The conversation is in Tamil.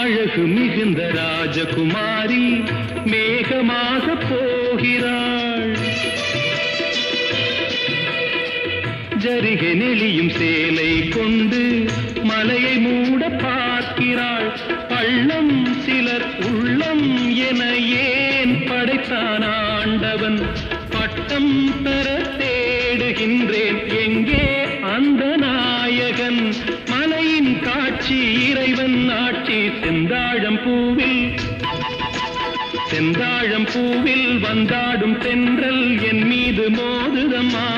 அழகு மிகுந்த ராஜகுமாரி மேகமாக போகிறாள். ஜரிகை நெளியும் சேலை கொண்டு மலையை மூட பார்க்கிறாள். பள்ளம் சிலர் உள்ளம் என ஏன் படைத்தான் ஆண்டவன்? பட்டம் பெற தேடுகின்றேன், எங்கே அந்த நாயகன்? மலையின் காட்சி இறைவன் ஆட்சி. செந்தாழம் பூவில் வந்தாடும் தென்றல் என் மீது மோதுதம்மா.